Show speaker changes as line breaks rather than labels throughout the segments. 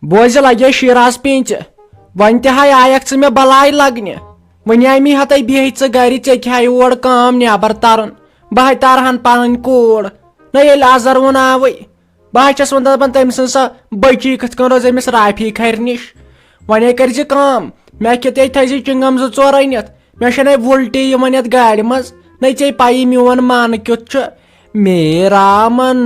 بوز لگے شیراز پینچ ون تہ آیک ژٕ مےٚ بلاے لگنہِ ون آمی ہتے بہی ژٕ گرِ ژےٚ کھے اور کٲم نیبر ترُن بہٕ ترہن پنٕنۍ کوٗر نہ ییٚلہِ اظہر ووٚن آوٕے بہٕ چھس ون دپان تٔمۍ سٕنٛز سۄ بچی کِتھ کٔنۍ روزِ أمِس رافی کھرِ نِش ونے کٔرۍ زِ کٲم مےٚ کِتے تھٲے زِ چنگم 2-4 أنِتھ مےٚ چھنے وُلٹی یِوان یتھ گاڑِ منٛز نہ ژےٚ پایی میون من کیُتھ چھُ میرا من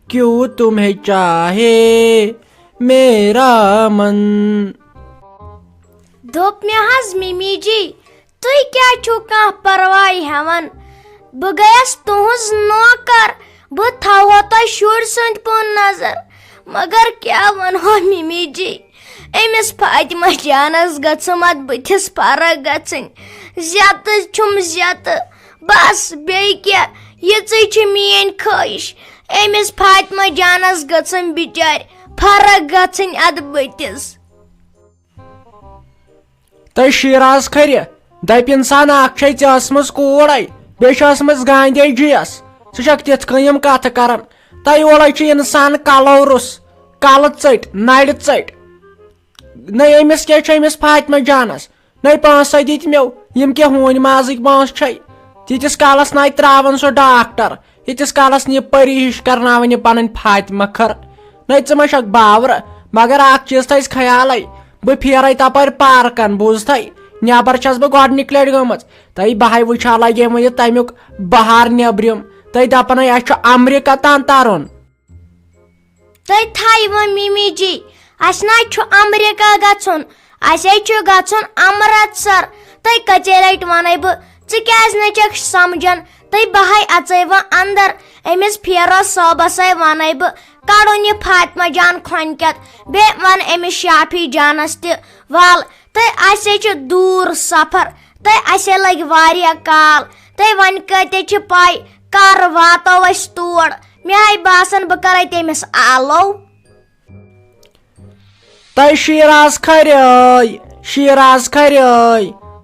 کیوں تمہیں چاہے میرا من
دوٚپ مےٚ حظ ممی جی تُہۍ کیٛاہ چھِو کانٛہہ پرواے ہٮ۪وان بہٕ گٔیس تُہنٛز نوکر بہٕ تھاوہو تۄہہِ شُرۍ سٕنٛدۍ پٲٹھۍ نظر مگر کیٛاہ ونہو ممی جی أمِس فاطمہ جانس گٔژھٕم اتھ بٕتھِس فرق گژھٕنۍ زیتہٕ چھُم زیتہٕ بس بیٚیہِ کیٛاہ یِژٕے چھِ میٲنۍ خٲہِش أمِس فاطمہ جانس گٔژھٕم بِچارِ فرق گژھٕنۍ اتھ بٕتھِس
تۄہہِ شیراز کھرِ دپہِ انسان اکھ چھے ژےٚ ٲسمٕژ کوٗرے بیٚیہِ چھِ ٲسمٕژ گاندھی جِیس ژٕ چھکھ تِتھ کٔنۍ یِم کتھٕ کران تۄہہِ اورے چھُ انسان کلو روٚس کلہٕ ژٔٹۍ نرِ ژٔٹۍ نہ أمِس کیٛاہ چھُ أمِس فاطمہ جانس نہ پونٛسے دِتۍ مےٚ یِم کیٛاہ ہوٗنۍ مازٕکۍ پونٛسہٕ چھے تیٖتِس کالس ناے تراون سُہ ڈاکٹر ییٖتِس کالس نہٕ یہِ پٔری ہِش کرناون یہِ پنٕنۍ فاطمہ کھٔر نہ ژٕ ما چھکھ باورٕ مگر اکھ چیٖز تھایس خیالے بہٕ پھیرے تپٲرۍ پارکن بوٗزتھے نیبر چھس بہٕ گۄڈنِکۍ لٹہِ گٔمٕژ تۄہہِ بہے وٕچھا لگے وۄنۍ تمیُک بہار نیبرِم تُہۍ دپنے اسہِ چھُ امریکہ تام ترُن
تُہۍ تھایو ممی جی اسہِ نہ چھُ امریکہ گژھُن اسے چھُ گژھُن امرتسر تُہۍ کژے لٹہِ ونے بہٕ ژٕ کیٛازِ نہٕ چھکھ سمجھان تُہۍ بہے اژے وۄنۍ اندر أمِس فیروز صٲبسے ونے بہٕ کڑُن یہِ فاطمہ جان کھۄنہِ کٮ۪تھ بیٚیہِ ون أمِس شافی جانس تہِ ول تُہۍ اسے چھُ دوٗر سفر تُہۍ اسے لگہِ واریاہ کال تُہۍ وۄنۍ کۭتیاہ چھِ پاے کر واتو أسۍ تور مےٚ ہاے باسان بہٕ کرے تٔمِس آلو
تۄہہِ شیراز کھرے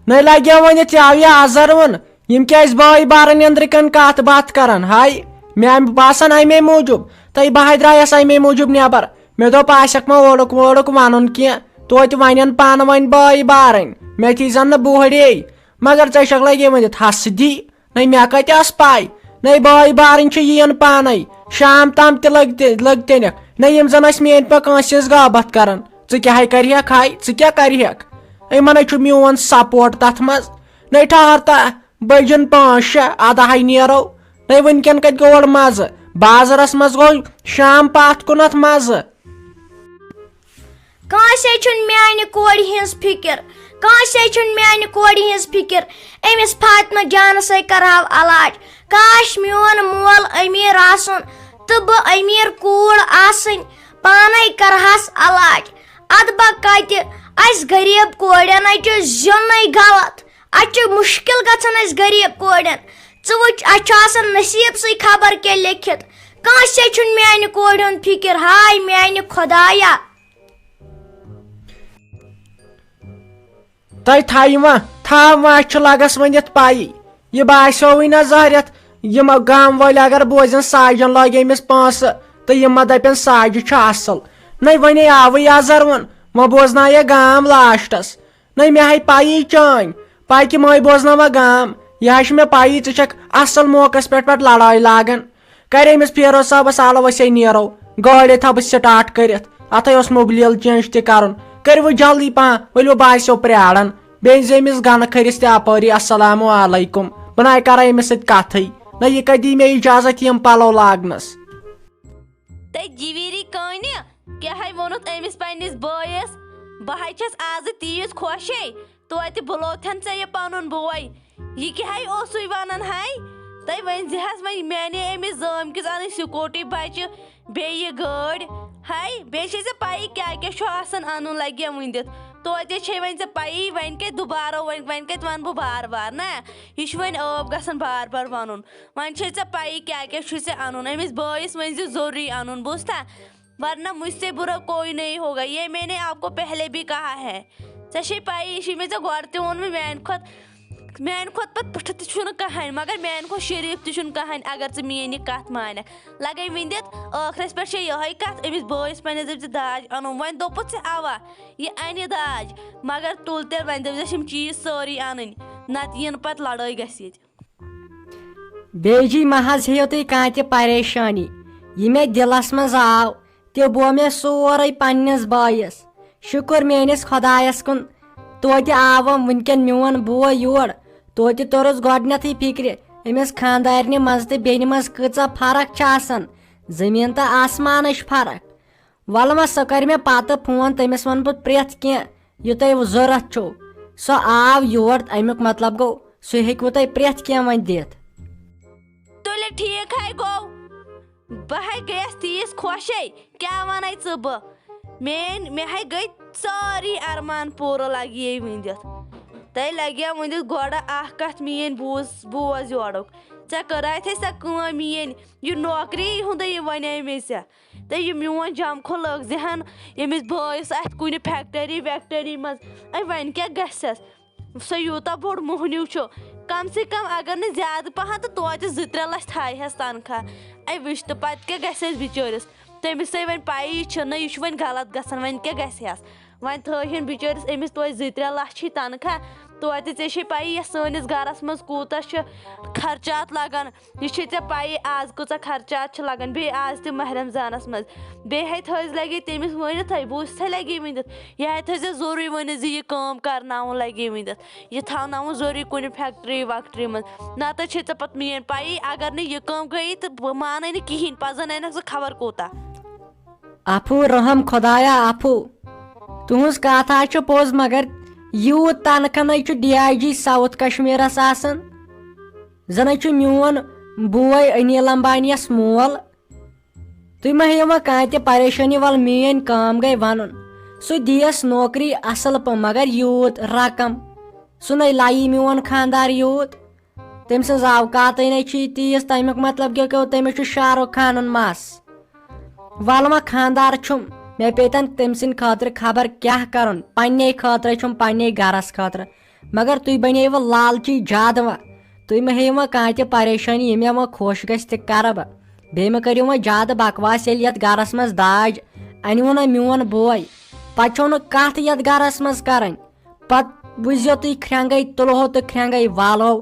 نہ لگیو وۄنۍ ژےٚ یہِ اظہر ووٚن یِم کیٛازِ بٲے بارٕنۍ أنٛدرٕ کَنۍ کتھ باتھ کران ہاے مےٚ باسان امے موٗجوٗب تۄہہِ بہے درٛایس امے موٗجوٗب نیبر مےٚ دوٚپ آسٮ۪کھ ما اوڑُک ووڑُک ونُن کینٛہہ توتہِ ونن پانہٕ ؤنۍ بٲے بارٕنۍ مےٚ تھی زن نہٕ بوہرے مگر ژےٚ چھکھ لگے ؤنِتھ حسدی نہ مےٚ کتہِ ٲس پاے نہ بٲے بارٕنۍ چھِ یِین پانے شام تام تہِ لٔگتنکھ نہ یِم زن ٲسۍ میٲنۍ پٲٹھۍ کٲنٛسہِ ہٕنٛز غٲبت کران ژٕ کیٛاہ کرہکھ ہاے ژٕ کیٛاہ کرہکھ یِمن چھُ میون سپورٹ تتھ منٛز نہ ٹھہر تہٕ بجن 5-6 ادہے نیرو نہ ؤنکیٚن کتہِ گوٚو اورٕ مزٕ بازرس منٛز گوٚو شام پتھ کُنتھ مزٕ
کٲنٛسے چھُنہٕ میانہِ کورِ ہٕنٛز فِکر کٲنٛسے چھُنہٕ میانہِ کورِ ہٕنٛز فِکر أمِس فاطمہ جانسے کرہاو علاج کاش میون مول أمیٖر آسُن تہٕ بہٕ أمیٖر کوٗر آسٕنۍ پانے کرہس علاج ادبا کتہِ اسہِ غریٖب کورٮ۪ن اَتہِ چھُ زینُے غلط اَتہِ چھُ مُشکِل گژھان اسہِ غریٖب کورٮ۪ن ژٕ وٕچھ اسہِ چھُ آسان نصیٖبسٕے خبر کیٛاہ لیکھِتھ کٲنٛسے چھُنہٕ میانہِ کورِ ہُنٛد فِکر ہاے میانہِ خۄدایا
تۄہہِ تھاو اَسہِ چھُ لگس وۄنۍ یتھ پایی یہِ باسیووٕے نہ زٕہر یتھ یِم گام وٲلۍ اگر بوزن ساجن لٲگۍ أمِس پونٛسہٕ تہٕ یِم ما دپن ساجہِ چھُ اصل نہ وۄنۍ آوٕے اظہر ووٚن وۄنۍ بوزنایے گام لاسٹس نہ مےٚ ہاے پایی چٲنۍ پاکہِ مٲے بوزناوا گام یہِ حظ چھِ مےٚ پایی ژٕ چھکھ اصل موقعس پٮ۪ٹھ لڑٲے لاگان کرے أمِس فیروز صٲبس آلو أسے نیرو گٲڑۍ تھاو بہٕ سٹاٹ کٔرِتھ اتھے اوس مُبلیل چینج تہِ کرُن کٔرِو جلدی پہن ؤلِو باسیو پرٛاران بیٚیہِ زِ أمِس گنہٕ کھٔرِس تہِ اپٲری السلام علیکم بہٕ ناے کرے أمِس سۭتۍ کتھٕے نہ یہِ کتہِ دی مےٚ اجازت یِم پلو لاگنس
تۄہہِ جِویٖری کانہِ کیٛاہ ہے ووٚنُتھ أمِس پننِس بٲیِس بہٕ ہے چھس آزٕ تیٖژ خۄشے توتہِ بُلوتھن ژےٚ یہِ پنُن بوے یہِ کیٛاہ ہے اوسُے ونان ہے تُہۍ ؤنۍ حظ وۄنۍ میانے أمِس زٲمکِس انٕنۍ سکوٗٹی بچہِ بیٚیہِ یہِ گٲڑۍ ہے بیٚیہِ چھے ژےٚ پایی کیٛاہ کیٛاہ چھُ آسان انُن لگیا ؤنِتھ توتہِ چھے وۄنۍ ژےٚ پایی وۄنۍ کتہِ دُبارٕ وۄنۍ کتہِ ونہٕ بہٕ بار بار نہ یہِ چھُ وۄنۍ عٲب گژھان بار بار ونُن وۄنۍ چھے ژےٚ پایی کیٛاہ کیٛاہ چھُے ژےٚ انُن أمِس بٲیِس ؤنۍ زِ ضروٗری انُن بوٗزتھا ورنہ مجھ سے برا کوئی نہیں ہوگا یہ میں نے آپ کو پہلے بھی کہا ہے ژےٚ چھے پایی یہِ چھُے مےٚ ژےٚ گۄڈٕ تہِ ووٚنمُت میانہِ کھۄتہٕ میانہِ کھۄتہٕ پتہٕ پٕٹھٕ تہِ چھُنہٕ کٕہٕنۍ مگر میانہِ کھۄتہٕ شریٖف تہِ چھُنہٕ کٕہٕنۍ اگر ژٕ میٲنۍ یہِ کتھ مانکھ لگے وۄنۍ دِتھ ٲخرس پٮ۪ٹھ چھےٚ یِہے کتھ أمِس بٲیِس پننِس دٔپۍ زِ داج انُن وۄنۍ دوٚپُتھ ژےٚ اوا یہِ انہِ داج مگر تُل تیٚلہِ وۄنۍ دٔپزٮ۪س یِم چیٖز سٲری انٕنۍ نتہٕ یِنہٕ پتہٕ لڑٲے گژھِ ییٚتہِ
بیٚیہِ جی مہ حظ ہیٚیِو تُہۍ کانٛہہ تہِ پریشٲنی یہِ مےٚ دِلس منٛز آو تہِ گوٚو مےٚ سورُے پننِس بٲیِس شُکر میٲنِس خۄدایس کُن توتہِ آوم وٕنکیٚن میون بوے یور توتہِ توٚرُس گۄڈنیتھٕے فِکرِ أمِس خانٛدارنہِ منٛز تہٕ بیٚنہِ منٛز کۭژاہ فرق چھِ آسان زٔمیٖن تہٕ آسمانٕچ فرق وَلہٕ مہ سۄ کرِ مےٚ پتہٕ فون تٔمِس وَنہٕ بہٕ پرٛٮ۪تھ کینٛہہ یہِ تۄہہِ ضوٚرتھ چھُو سۄ آو یور امیُک مطلب گوٚو سُہ ہیٚکوٕ تۄہہِ پرٛٮ۪تھ کینٛہہ وۄنۍ دِتھ
تُلہِ ٹھیٖک ہے گوٚو بہٕ ہے گٔیس تیٖژ خۄشے کیٛاہ ونے ژٕ بہٕ مےٚ ہے گٔے سٲری ارمان پوٗرٕ لگیے وٕنۍ دِتھ تۄہہِ لگیو وٕنۍ دِتھ گۄڈٕ اکھ کتھ میٲنۍ بوز یورُک ژےٚ کٔراتھے سۄ کٲم میٲنۍ یہِ نوکری ہُنٛدٕے یہِ ونے مےٚ ژےٚ تہٕ یہِ میون جمکھٕ لٲگزِ ہن ییٚمِس بٲیِس آسہِ کُنہِ فیکٹری ویکٹری منٛز وۄنۍ کیٛاہ گژھٮ۪س سُہ یوٗتاہ بوٚڑ موہنیوٗ چھُ کم سے کم اگر نہٕ زیادٕ پہن تہٕ توتہِ 2-3 لچھ تھایہس تنخواہ وٕچھ تہٕ پتہٕ کیٛاہ گژھٮ۪س بِچٲرِس تٔمِس ہے وۄنۍ پیی چھِنہٕ یہِ چھُ وۄنۍ غلط گژھان وۄنۍ کیٛاہ گژھٮ۪س وۄنۍ تھٲیہِن بِچٲرِس أمِس توتہِ 2-3 لچھ تنخواہ توتہِ ژےٚ چھے پیی یتھ سٲنِس گرس منٛز کوٗتاہ چھُ خرچات لگان یہِ چھے ژےٚ پیی آز کۭژاہ خرچات چھِ لگان بیٚیہِ آز تہِ ماہ رمضانس منٛز بیٚیہِ ہے تھٲیزِ لگے تٔمِس ؤنِتھے بوٗزتھے لگے ؤنِتھ یہِ ہے تھٲیزِ ضروٗری ؤنِتھ زِ یہِ کٲم کرناوُن لگے ؤنِتھ یہِ تھاوناوُن ضروٗری کُنہِ فیکٹری ویکٹری منٛز نتہٕ چھے ژےٚ پتہٕ میٲنۍ پیی اگر نہٕ یہِ کٲم گٔیی تہٕ بہٕ مانے نہٕ کہیٖنۍ پتہٕ زن انکھ ژٕ خبر کوٗتاہ
عفو رحم خۄدایا عفو تُہنٛز کتھ حظ چھِ پوٚز مگر یوٗت تنخواہ چھُ ڈی آی جی ساوُتھ کشمیٖرس آسان زن چھُ میون بوے انیل امبانی یس مول تُہۍ مہ ہیٚیِو وۄنۍ کانٛہہ تہِ پریشٲنی ول میٲنۍ کٲم گٔے ونُن سُہ دِیس نوکری اصل پٲٹھۍ مگر یوٗت رقم سُہ نَے لایی میون خانٛدار یوٗت تٔمۍ سٕنٛز اوقاتٕے نَے چھِ تیٖژ تمیُک مطلب کیٛاہ گوٚو تٔمِس چھُ شاہ رُخ خانُن مس ولہٕ وۄنۍ خانٛدار چھُم مےٚ پیٚتن تٔمۍ سٕنٛدِ خٲطرٕ خبر کیٛاہ کرُن پننے خٲطرٕ چھُم پننے گرس خٲطرٕ مگر تُہۍ بنیوٕ لالچی زیادٕ وۄنۍ تُہۍ مہ ہیٚیِو وۄنۍ کانٛہہ تہِ پریشٲنی یہِ مےٚ وۄنۍ خۄش گژھِ تہِ کرٕ بہٕ بیٚیہِ مہ کٔرِو وۄنۍ زیادٕ بکواس ییٚلہِ یتھ گرس منٛز داج انوٕ نہ میون بوے پتہٕ چھو نہٕ کتھ یتھ گرس منٛز کرٕنۍ پتہٕ بوٗزِو تُہۍ کھرٛنگے تُلہو تہٕ کھرٛنگے والہو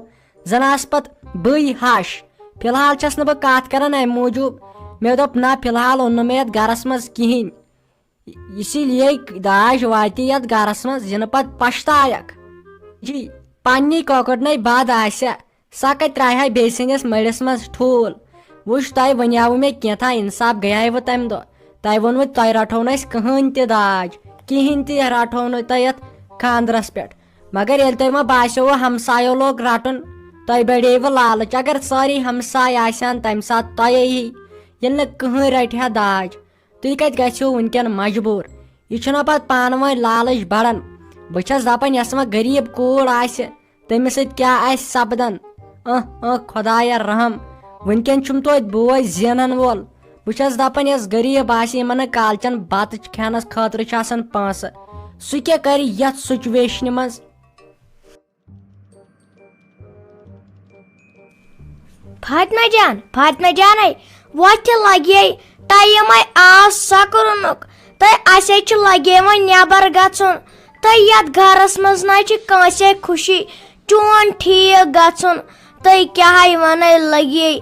زن آسہٕ پتہٕ بٕے ہش فی الحال چھس نہٕ بہٕ کتھ کران امہِ موٗجوٗب مےٚ دوٚپ نہ فی الحال اوٚن نہٕ مےٚ یتھ گرس منٛز کہیٖنۍ اسی لیے داج واتہِ یتھ گرس منٛز یِنہٕ پتہٕ پشتاکھ جی پننی کۄکُرنٕے بد آسہِ سۄ کتہِ ترٛایہِ ہا بیٚیہِ سٕنٛدِس مٔڈِس منٛز ٹھوٗل وٕچھ تۄہہِ ونیاوٕ مےٚ کینٛژھا انصاف گٔیاوٕ تمہِ دۄہ تۄہہِ ووٚنوٕ تۄہہِ رٹہو نہٕ أسۍ کٕہٕنۍ تہِ داج کہیٖنۍ تہِ رٹہو نہٕ تۄہہِ یتھ خانٛدرس پٮ۪ٹھ مگر ییٚلہِ تۄہہِ وۄنۍ باسیووٕ ہمسایو لوگ رٹُن تۄہہِ بڑیوٕ لالٕچ اگر سٲری ہمساے آسہِ ہن تمہِ ساتہٕ تۄہے ہی ییٚلہِ نہٕ کٕہٕنۍ رٹہِ ہا داج تُہۍ کتہِ گژھِو وٕنکیٚن مجبوٗر یہِ چھُنہ پتہٕ پانہٕ ؤنۍ لالٕچ بڑان بہٕ چھس دپان یۄس وۄنۍ غریٖب کوٗر آسہِ تٔمِس سۭتۍ کیٛاہ آسہِ سپدان خۄدایا رحم وٕنکیٚن چھُم توتہِ بوے زینان وول بہٕ چھس دپان یۄس غریٖب آسہِ یِمن نہٕ کالچن بتہٕ کھٮ۪نس خٲطرٕ چھِ آسان پونٛسہٕ سُہ کیٛاہ کرِ یتھ سُچویشنہِ منٛز
فاطمہ جانے وۄتھِ لگے ٹایِمے آو سکرُنُک تہٕ اسے چھُ لگے وۄنۍ نٮ۪بر گژھُن تہٕ یتھ گرس منٛز نہ چھِ کٲنٛسے خوشی چون ٹھیٖک گژھُن تُہۍ کیٛاہ ونے لگے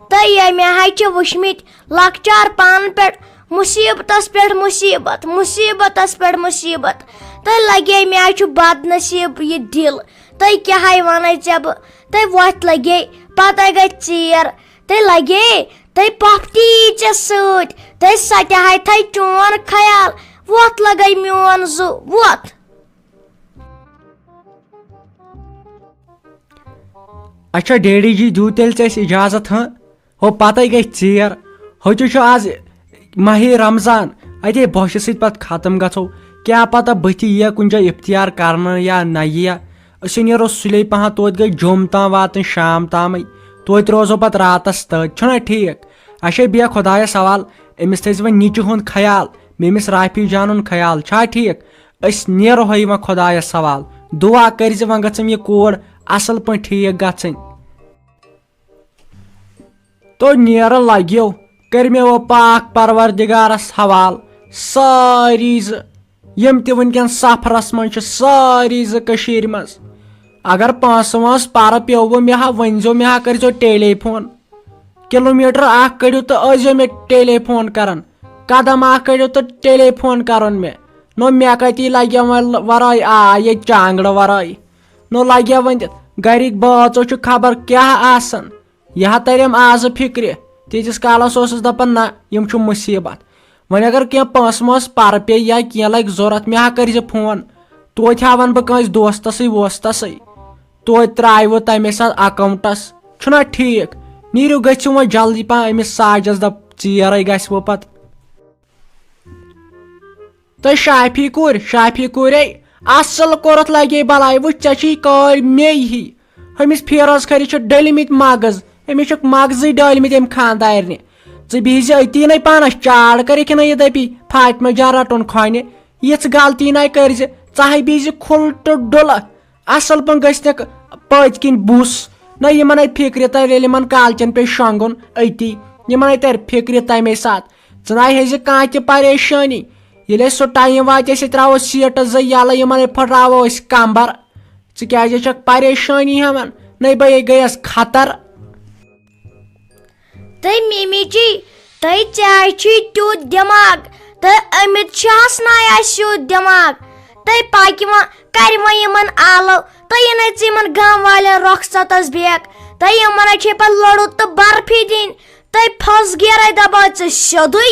تہٕ ییٚمہِ ہا چھِ وٕچھمٕتۍ لۄکچار پانہٕ پٮ۪ٹھ مُصیٖبتس پٮ۪ٹھ مُصیٖبت مُصیٖبتس پٮ۪ٹھ مُصیٖبت تہٕ لگے مےٚ ہا چھُ بد نصیٖب یہِ دِل تُہۍ کیٛاہ ونے ژےٚ بہٕ تہٕ وۄتھ لگے پتہٕ گٔے ژیر تہٕ لگے تہٕ پۄپھ تہِ یی ژےٚ سۭتۍ تہٕ سۄ تہِ ہا تھایہِ چون خیال وۄتھ لگے میون زُ وۄتھ
اچھا ڈیڈی جی دیوٗ تیٚلہِ ژےٚ اَسہِ اِجازت ہو پتے گٔے ژیر ہوٚتہِ چھُ آز ماہِ رمضان اتے بۄچھِ سۭتۍ پتہٕ ختم گژھو کیٛاہ پتہ بٕتھِ یِیا کُنہِ جایہِ اِفتِیار کرنہٕ یا نہ یِیا أسۍ نیرو سُلے پہن توتہِ گٔے جوٚم تام واتٕنۍ شام تامٕے توتہِ روزو پتہٕ راتس تٔتۍ چھُنہ ٹھیٖک اچھا بیٚہہ خۄدایس حوال أمِس تھٲیزِ وۄنۍ نِچہِ ہُنٛد خیال میٲنِس رافی جانُن خیال چھا ٹھیٖک أسۍ نیرو ہے وۄنۍ خۄدایس حوال دُعا کٔرزِ وۄنۍ گٔژھم یہِ کوٗر اصل پٲٹھۍ ٹھیٖک گژھٕنۍ تو نیرٕ لگیو کٔرۍ مےٚ وۄنۍ پاک پروردِگارس حوالہٕ سٲری زٕ یِم تہِ وٕنکٮ۪ن سفرس منٛز چھِ سٲری زٕ کٔشیٖرِ منٛز اگر پونٛسہٕ وونٛسہٕ پرٕ پیوٚوٕ مےٚ ہا ؤنۍزیو مےٚ ہا کٔرۍزیو ٹیلی فون کِلوٗمیٖٹر اکھ کٔڑِو تہٕ ٲسۍزیو مےٚ ٹیلی فون کران قدم اکھ کٔڑِو تہٕ ٹیلی فون کرُن مےٚ مےٚ کتی لگیا وۄنۍ ورٲے ییٚتہِ چانگڑٕ ورٲے لگیا وۄنۍ گرِکۍ بٲژو چھُ خبر کیاہ آسان یہِ ہا تریم آزٕ فکرِ تیٖتِس کالس اوسُس دپان نہ یِم چھُ مُصیبت وۄنۍ اگر کینٛہہ پونٛسہٕ وونٛسہٕ پرٕ پیٚیہِ یا کینٛہہ لگہِ ضروٗرت مےٚ ہا کٔرۍ زِ فون توتہِ ہاون بہٕ کٲنٛسہِ دوستسٕے ووستسٕے توتہِ ترٛایوٕ تمے ساتہٕ اکاونٹس چھُنہ ٹھیٖک نیٖرِو گٔژھِو وۄنۍ جلدی پہن أمِس ساجس دپ ژیرے گژھِ وۄنۍ پتہٕ تہٕ شافی کوٗرے اصل کوٚرُتھ لگے بلاے وٕچھ ژےٚ چھی کٲرۍ مے ہی أمِس فیروز خٲری چھِ ڈٔلمٕتۍ مغز أمِس چھِکھ مغزٕے ڈٲلمٕتۍ أمۍ خاندارنہِ ژٕ بِہزِ أتی نَے پانس چاڑ کٔرِکھ نہٕ یہِ دٔپی فاطمہ جان رٹُن کھۄنہِ یِژھ غلطی نَے کٔرزِ ژٕ ہے بِہزِ کھُلٹہٕ ڈُلہٕ اصل پٲٹھۍ گٔژھنکھ پٔتۍ کِنۍ بُس نہ یِمن اَتہِ فکرِ تر ییٚلہِ یِمن کالچن پیٚیہِ شۄنٛگُن أتی یِمن اَتہِ تر فکرِ تمے ساتہٕ ژٕ نَے ہیزِ کانٛہہ تہِ پریشٲنی ییٚلہِ اَسہِ سُہ ٹایم واتہِ أسۍ تراوو سیٖٹہٕ زٕ یَلہٕ یِمن پھٕٹراوو أسۍ کمبر ژٕ کیازِ چھکھ پریشٲنی ہٮ۪وان نَے بہٕ گٔیس خطر
تہٕ ممی جی تۄہہِ ژےٚ چھُے تیُتھ دٮ۪ماغ تہٕ أمِت شاہس ناے آسہِ سیوٚد دٮ۪ماغ تُہۍ پاکہِ وۄنۍ کرِ وۄنۍ یِمن آلو تُہۍ یِنَے ژٕ یِمن گام والٮ۪ن رۄخصتس بیکھ تۄہہِ یِمن چھے پتہٕ لڑُن تہٕ برفی دِنۍ تُہۍ پھٔس گیرے دپان ژٕ سیوٚدُے